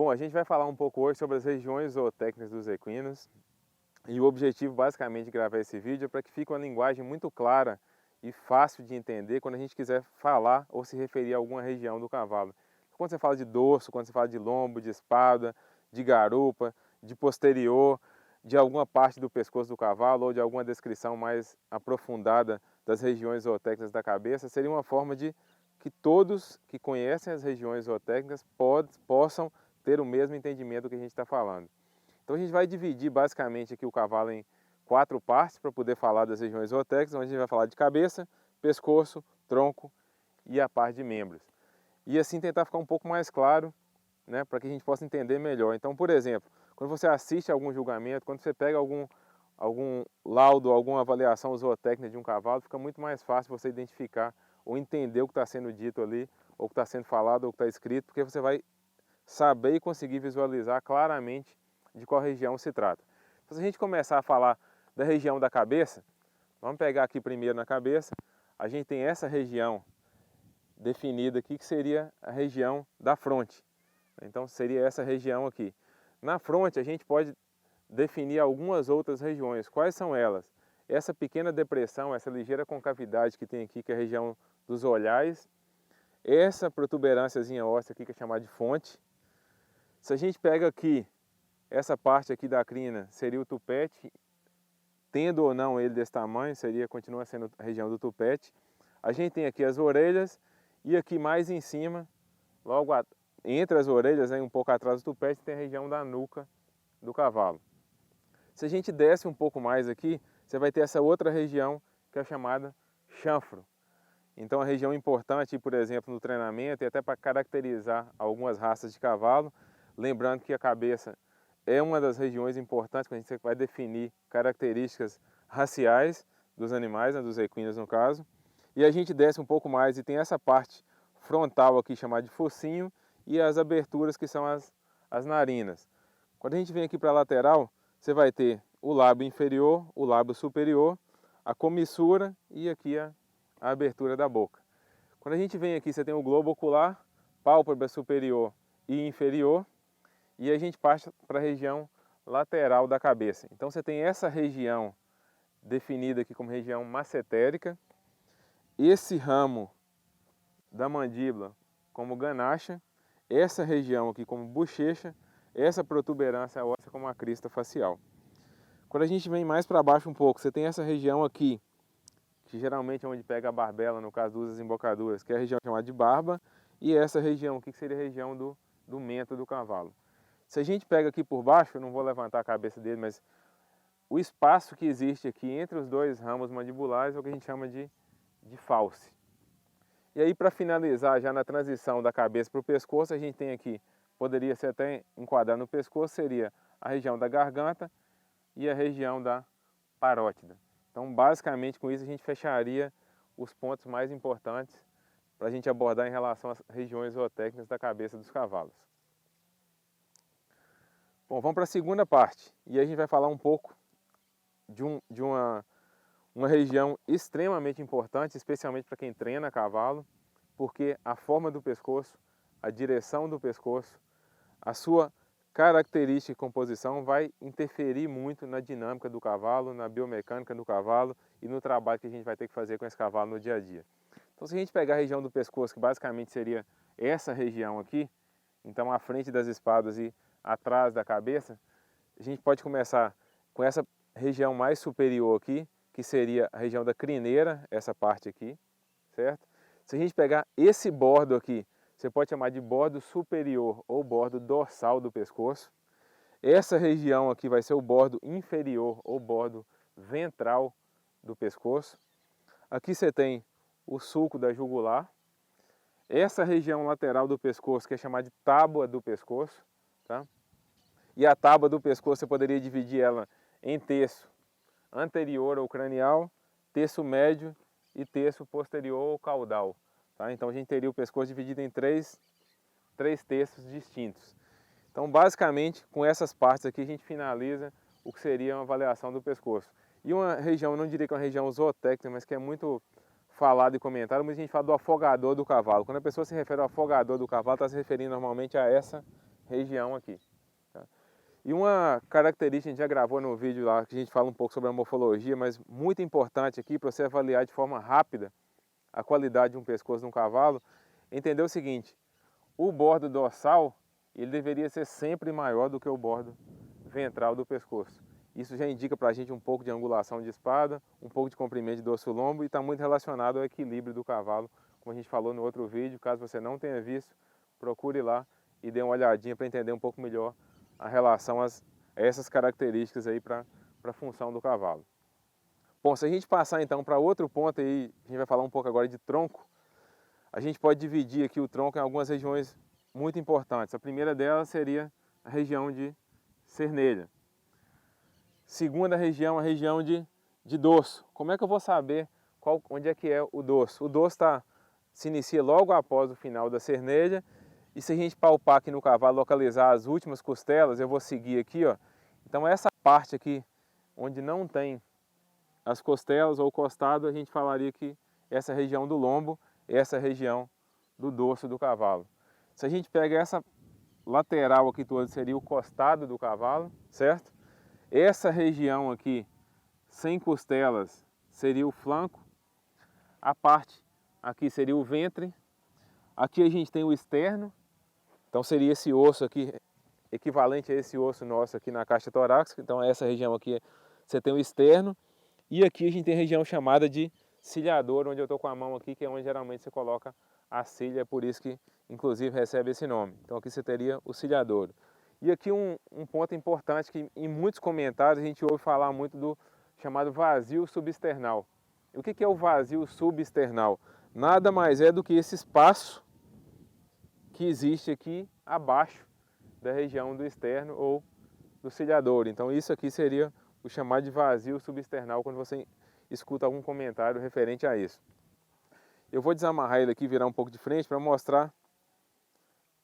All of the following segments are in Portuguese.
Bom, a gente vai falar um pouco hoje sobre as regiões zootécnicas dos equinos e o objetivo basicamente de gravar esse vídeo é para que fique uma linguagem muito clara e fácil de entender quando a gente quiser falar ou se referir a alguma região do cavalo. Quando você fala de dorso, quando você fala de lombo, de espalda, de garupa, de posterior, de alguma parte do pescoço do cavalo ou de alguma descrição mais aprofundada das regiões zootécnicas da cabeça, seria uma forma de que todos que conhecem as regiões zootécnicas possam ter o mesmo entendimento do que a gente está falando. Então a gente vai dividir basicamente aqui o cavalo em 4 partes para poder falar das regiões zootécnicas, onde a gente vai falar de cabeça, pescoço, tronco e a parte de membros. E assim tentar ficar um pouco mais claro, né, para que a gente possa entender melhor. Então, por exemplo, quando você assiste algum julgamento, quando você pega algum laudo, alguma avaliação zootécnica de um cavalo, fica muito mais fácil você identificar ou entender o que está sendo dito ali, ou o que está sendo falado, ou o que está escrito, porque você vai saber e conseguir visualizar claramente de qual região se trata. Então, se a gente começar a falar da região da cabeça, vamos pegar aqui primeiro na cabeça, a gente tem essa região definida aqui, que seria a região da fronte. Então seria essa região aqui. Na fronte a gente pode definir algumas outras regiões. Quais são elas? Essa pequena depressão, essa ligeira concavidade que tem aqui, que é a região dos olhares, essa protuberânciazinha óssea aqui, que é chamada de fonte. Se a gente pega aqui, essa parte aqui da crina, seria o tupete, tendo ou não ele desse tamanho, continua sendo a região do tupete. A gente tem aqui as orelhas e aqui mais em cima, logo entre as orelhas, um pouco atrás do tupete, tem a região da nuca do cavalo. Se a gente desce um pouco mais aqui, você vai ter essa outra região que é chamada chanfro. Então, a região importante, por exemplo, no treinamento e até para caracterizar algumas raças de cavalo, lembrando que a cabeça é uma das regiões importantes quando a gente vai definir características raciais dos animais, né, dos equinos no caso. E a gente desce um pouco mais e tem essa parte frontal aqui chamada de focinho e as aberturas que são as narinas. Quando a gente vem aqui para a lateral, você vai ter o lábio inferior, o lábio superior, a comissura e aqui a abertura da boca. Quando a gente vem aqui, você tem o globo ocular, pálpebra superior e inferior, e a gente passa para a região lateral da cabeça. Então você tem essa região definida aqui como região massetérica, esse ramo da mandíbula como ganacha, essa região aqui como bochecha, essa protuberância óssea como a crista facial. Quando a gente vem mais para baixo um pouco, você tem essa região aqui, que geralmente é onde pega a barbela, no caso das embocaduras, que é a região chamada de barba, e essa região aqui que seria a região do mento do cavalo. Se a gente pega aqui por baixo, eu não vou levantar a cabeça dele, mas o espaço que existe aqui entre os dois ramos mandibulares é o que a gente chama de fauce. E aí, para finalizar, já na transição da cabeça para o pescoço, a gente tem aqui, poderia ser até enquadrar no pescoço, seria a região da garganta e a região da parótida. Então, basicamente, com isso a gente fecharia os pontos mais importantes para a gente abordar em relação às regiões zootécnicas da cabeça dos cavalos. Bom, vamos para a segunda parte. E aí a gente vai falar um pouco de uma região extremamente importante, especialmente para quem treina cavalo, porque a forma do pescoço, a direção do pescoço, a sua característica e composição vai interferir muito na dinâmica do cavalo, na biomecânica do cavalo e no trabalho que a gente vai ter que fazer com esse cavalo no dia a dia. Então, se a gente pegar a região do pescoço, que basicamente seria essa região aqui, então à frente das espadas e atrás da cabeça, a gente pode começar com essa região mais superior aqui, que seria a região da crineira, essa parte aqui, certo? Se a gente pegar esse bordo aqui, você pode chamar de bordo superior ou bordo dorsal do pescoço. Essa região aqui vai ser o bordo inferior ou bordo ventral do pescoço. Aqui você tem o sulco da jugular. Essa região lateral do pescoço, que é chamada de tábua do pescoço, tá? E a tábua do pescoço você poderia dividir ela em terço anterior ou cranial, terço médio e terço posterior ou caudal. Tá? Então a gente teria o pescoço dividido em três terços distintos. Então basicamente com essas partes aqui a gente finaliza o que seria uma avaliação do pescoço. E uma região, eu não diria que é uma região zootécnica, mas que é muito falado e comentado, mas a gente fala do afogador do cavalo. Quando a pessoa se refere ao afogador do cavalo, está se referindo normalmente a essa região aqui. Tá? E uma característica, a gente já gravou no vídeo lá, que a gente fala um pouco sobre a morfologia, mas muito importante aqui para você avaliar de forma rápida a qualidade de um pescoço de um cavalo, entender o seguinte: o bordo dorsal ele deveria ser sempre maior do que o bordo ventral do pescoço. Isso já indica para a gente um pouco de angulação de espada, um pouco de comprimento de dorso lombo e está muito relacionado ao equilíbrio do cavalo, como a gente falou no outro vídeo. Caso você não tenha visto, procure lá e dê uma olhadinha para entender um pouco melhor a relação a essas características aí para a função do cavalo. Bom, se a gente passar então para outro ponto aí, a gente vai falar um pouco agora de tronco. A gente pode dividir aqui o tronco em algumas regiões muito importantes. A primeira delas seria a região de cernelha. Segunda região, a região de dorso. Como é que eu vou saber onde é que é o dorso? O dorso se inicia logo após o final da cernelha. E se a gente palpar aqui no cavalo, localizar as últimas costelas, eu vou seguir aqui, ó. Então essa parte aqui, onde não tem as costelas ou costado, a gente falaria que essa região do lombo, essa região do dorso do cavalo. Se a gente pega essa lateral aqui toda, seria o costado do cavalo, certo? Essa região aqui, sem costelas, seria o flanco. A parte aqui seria o ventre. Aqui a gente tem o externo. Então seria esse osso aqui, equivalente a esse osso nosso aqui na caixa torácica. Então essa região aqui, você tem o externo. E aqui a gente tem a região chamada de ciliador, onde eu estou com a mão aqui, que é onde geralmente você coloca a cilha, é por isso que inclusive recebe esse nome. Então aqui você teria o ciliador. E aqui um ponto importante que em muitos comentários a gente ouve falar muito do chamado vazio subesternal. E o que é o vazio subesternal? Nada mais é do que esse espaço que existe aqui abaixo da região do externo ou do ciliador. Então isso aqui seria o chamado de vazio subesternal quando você escuta algum comentário referente a isso. Eu vou desamarrar ele aqui, virar um pouco de frente para mostrar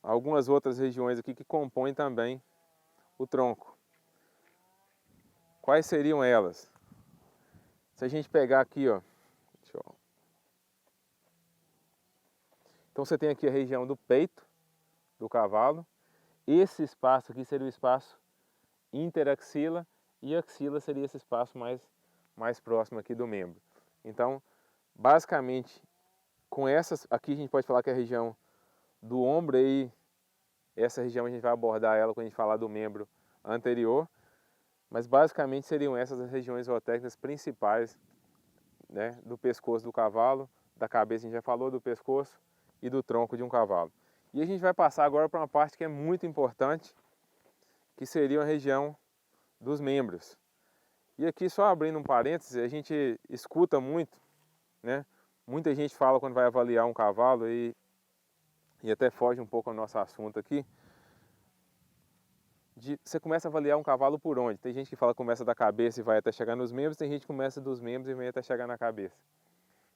algumas outras regiões aqui que compõem também o tronco. Quais seriam elas? Se a gente pegar aqui, ó, então você tem aqui a região do peito do cavalo. Esse espaço aqui seria o espaço interaxila e a axila seria esse espaço mais próximo aqui do membro. Então, basicamente, com essas, aqui a gente pode falar que é a região do ombro, aí essa região a gente vai abordar ela quando a gente falar do membro anterior, mas basicamente seriam essas as regiões zootécnicas principais, né, do pescoço do cavalo, da cabeça a gente já falou, do pescoço e do tronco de um cavalo. E a gente vai passar agora para uma parte que é muito importante, que seria a região dos membros. E aqui só abrindo um parênteses, a gente escuta muito, né? Muita gente fala quando vai avaliar um cavalo e até foge um pouco ao nosso assunto aqui. Você começa a avaliar um cavalo por onde? Tem gente que fala que começa da cabeça e vai até chegar nos membros, tem gente que começa dos membros e vem até chegar na cabeça.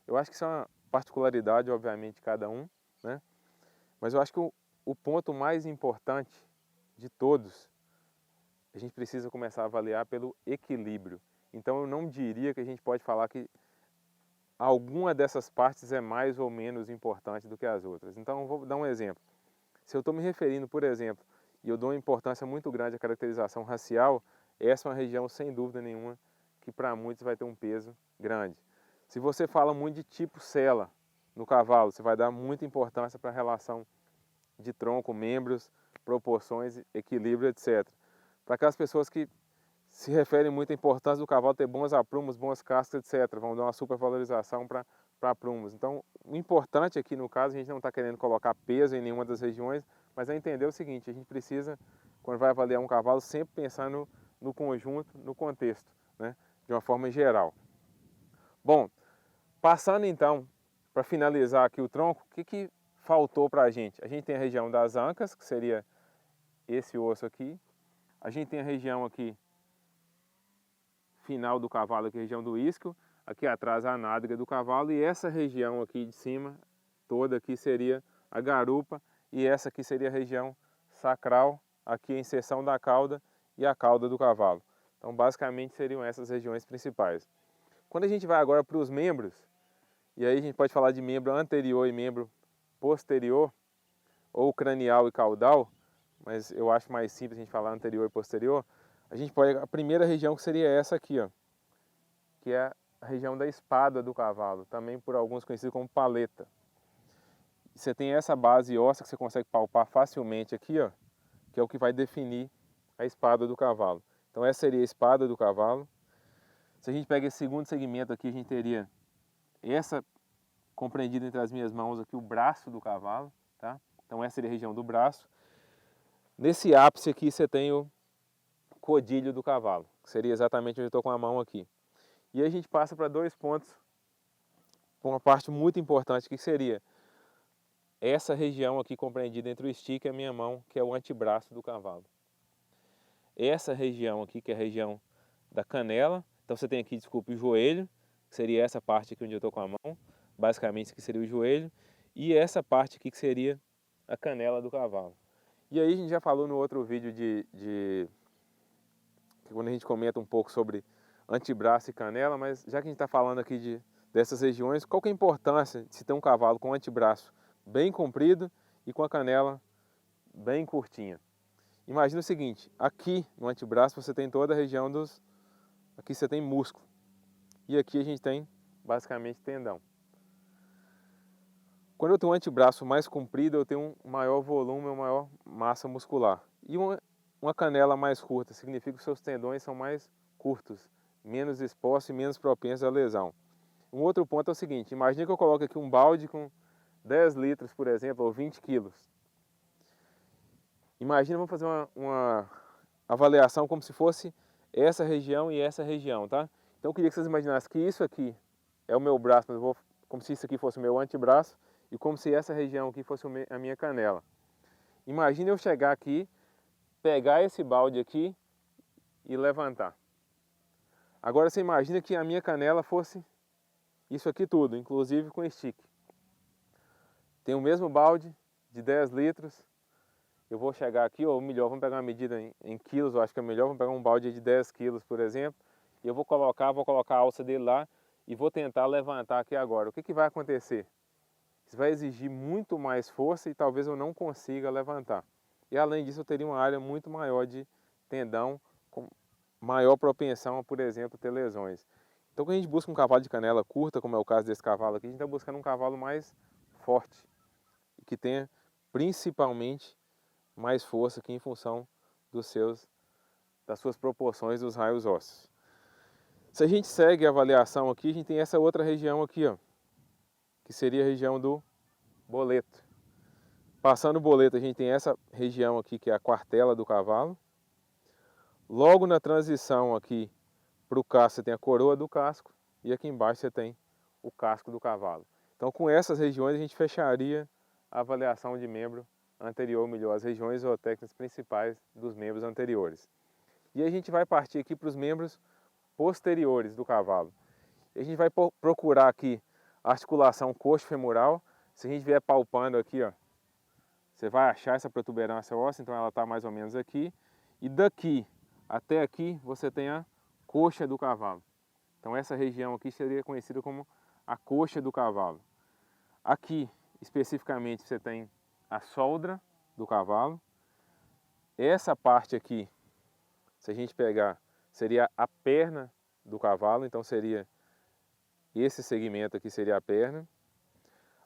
Eu acho que isso é uma particularidade, obviamente, de cada um, né? Mas eu acho que o ponto mais importante de todos, a gente precisa começar a avaliar pelo equilíbrio. Então eu não diria que a gente pode falar que alguma dessas partes é mais ou menos importante do que as outras. Então eu vou dar um exemplo. Se eu estou me referindo, por exemplo, e eu dou uma importância muito grande à caracterização racial, essa é uma região, sem dúvida nenhuma, que para muitos vai ter um peso grande. Se você fala muito de tipo sela no cavalo, você vai dar muita importância para a relação de tronco, membros, proporções, equilíbrio, etc. Para aquelas pessoas que se referem muito à importância do cavalo ter bons aprumos, boas cascas, etc. Vão dar uma supervalorização para aprumos. Então, o importante aqui no caso, a gente não está querendo colocar peso em nenhuma das regiões, mas é entender o seguinte: a gente precisa, quando vai avaliar um cavalo, sempre pensar no conjunto, no contexto, né? De uma forma geral. Bom, passando então, para finalizar aqui o tronco, o que faltou para a gente? A gente tem a região das ancas, que seria esse osso aqui. A gente tem a região aqui final do cavalo, aqui a região do isquio, aqui atrás a nádega do cavalo, e essa região aqui de cima, toda aqui seria a garupa, e essa aqui seria a região sacral, aqui a inserção da cauda e a cauda do cavalo. Então basicamente seriam essas regiões principais. Quando a gente vai agora para os membros, e aí a gente pode falar de membro anterior e membro posterior, ou cranial e caudal, mas eu acho mais simples a gente falar anterior e posterior. A gente pode, a primeira região que seria essa aqui, ó, que é a região da espádua do cavalo, também por alguns conhecido como paleta. Você tem essa base óssea que você consegue palpar facilmente aqui, ó, que é o que vai definir a espádua do cavalo. Então essa seria a espádua do cavalo. Se a gente pega esse segundo segmento aqui, a gente teria essa compreendida entre as minhas mãos aqui, o braço do cavalo, tá? Então essa seria a região do braço. Nesse ápice aqui você tem o codilho do cavalo, que seria exatamente onde eu estou com a mão aqui. E aí a gente passa para dois pontos, para uma parte muito importante, que seria essa região aqui compreendida entre o stick e a minha mão, que é o antebraço do cavalo. Essa região aqui, que é a região da canela, então você tem aqui, desculpe, o joelho, que seria essa parte aqui onde eu estou com a mão, basicamente isso aqui seria o joelho, e essa parte aqui que seria a canela do cavalo. E aí a gente já falou no outro vídeo quando a gente comenta um pouco sobre antebraço e canela, mas já que a gente está falando aqui dessas regiões, qual que é a importância de se ter um cavalo com o antebraço bem comprido e com a canela bem curtinha? Imagina o seguinte, aqui no antebraço você tem toda a região aqui você tem músculo, e aqui a gente tem basicamente tendão. Quando eu tenho um antebraço mais comprido, eu tenho um maior volume, uma maior massa muscular. E uma canela mais curta significa que os seus tendões são mais curtos, menos expostos e menos propensos à lesão. Um outro ponto é o seguinte, imagine que eu coloque aqui um balde com 10 litros, por exemplo, ou 20 quilos. Imagina, vamos fazer uma avaliação como se fosse essa região e essa região, tá? Então eu queria que vocês imaginassem que isso aqui é o meu braço, mas eu vou, como se isso aqui fosse o meu antebraço, e como se essa região aqui fosse a minha canela. Imagina eu chegar aqui, pegar esse balde aqui e levantar. Agora você imagina que a minha canela fosse isso aqui tudo, inclusive com stick. Tem o mesmo balde de 10 litros. Eu vou chegar aqui, ou melhor, vamos pegar uma medida em quilos, eu acho que é melhor, vamos pegar um balde de 10 quilos, por exemplo, e eu vou colocar a alça dele lá e vou tentar levantar aqui agora. O que vai acontecer? Isso vai exigir muito mais força e talvez eu não consiga levantar. E além disso eu teria uma área muito maior de tendão, com maior propensão a, por exemplo, ter lesões. Então quando a gente busca um cavalo de canela curta, como é o caso desse cavalo aqui, a gente está buscando um cavalo mais forte e que tenha principalmente mais força aqui em função das suas proporções dos raios ósseos. Se a gente segue a avaliação aqui, a gente tem essa outra região aqui, ó, que seria a região do boleto. Passando o boleto, a gente tem essa região aqui, que é a quartela do cavalo. Logo na transição aqui para o casco, você tem a coroa do casco, e aqui embaixo você tem o casco do cavalo. Então, com essas regiões, a gente fecharia a avaliação de membro anterior, ou melhor, as regiões zootécnicas principais dos membros anteriores. E a gente vai partir aqui para os membros posteriores do cavalo. E a gente vai procurar aqui a articulação coxo-femoral. Se a gente vier palpando aqui, ó, você vai achar essa protuberância óssea, então ela está mais ou menos aqui. E daqui até aqui você tem a coxa do cavalo. Então essa região aqui seria conhecida como a coxa do cavalo. Aqui, especificamente, você tem a soldra do cavalo. Essa parte aqui, se a gente pegar, seria a perna do cavalo, então seria esse segmento aqui seria a perna.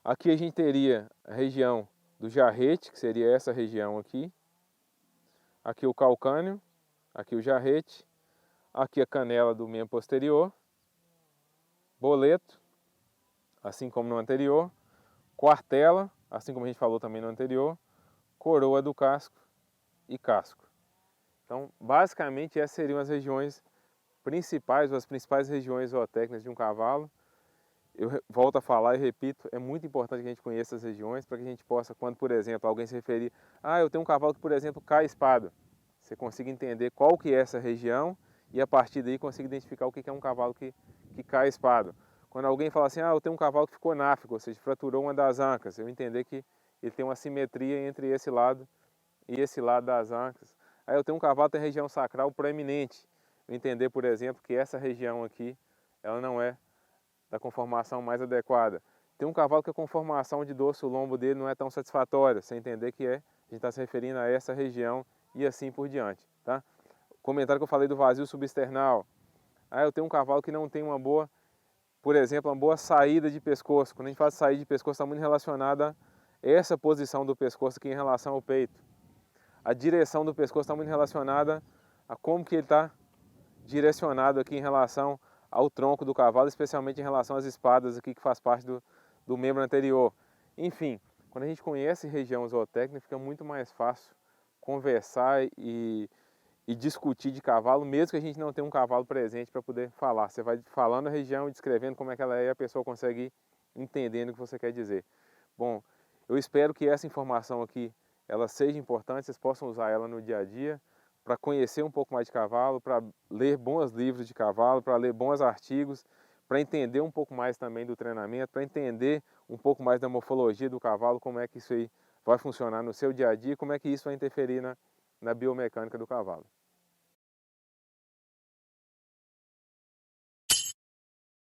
Aqui a gente teria a região do jarrete, que seria essa região aqui. Aqui o calcâneo, aqui o jarrete, aqui a canela do membro posterior, boleto, assim como no anterior, quartela, assim como a gente falou também no anterior, coroa do casco e casco. Então, basicamente, essas seriam as regiões principais, ou as principais regiões zootécnicas de um cavalo. Eu volto a falar e repito, é muito importante que a gente conheça as regiões para que a gente possa, quando, por exemplo, alguém se referir, eu tenho um cavalo que, por exemplo, cai espada, você consiga entender qual que é essa região e a partir daí consiga identificar o que é um cavalo que cai espada. Quando alguém fala assim, eu tenho um cavalo que ficou náfico, ou seja, fraturou uma das ancas, eu entender que ele tem uma simetria entre esse lado e esse lado das ancas. Aí eu tenho um cavalo que tem região sacral proeminente, eu entender, por exemplo, que essa região aqui, ela não é da conformação mais adequada. Tem um cavalo que a conformação de dorso lombo dele não é tão satisfatória, você entender que é a gente está se referindo a essa região e assim por diante, tá? O comentário que eu falei do vazio subesternal, eu tenho um cavalo que não tem uma boa, por exemplo, uma boa saída de pescoço. Quando a gente fala de saída de pescoço, está muito relacionada a essa posição do pescoço aqui em relação ao peito. A direção do pescoço está muito relacionada a como que ele está direcionado aqui em relação ao tronco do cavalo, especialmente em relação às espadas aqui que faz parte do membro anterior. Enfim, quando a gente conhece região zootécnica, fica muito mais fácil conversar e discutir de cavalo, mesmo que a gente não tenha um cavalo presente para poder falar. Você vai falando a região e descrevendo como é que ela é e a pessoa consegue ir entendendo o que você quer dizer. Bom, eu espero que essa informação aqui ela seja importante, vocês possam usar ela no dia a dia, para conhecer um pouco mais de cavalo, para ler bons livros de cavalo, para ler bons artigos, para entender um pouco mais também do treinamento, para entender um pouco mais da morfologia do cavalo, como é que isso aí vai funcionar no seu dia a dia, como é que isso vai interferir na biomecânica do cavalo.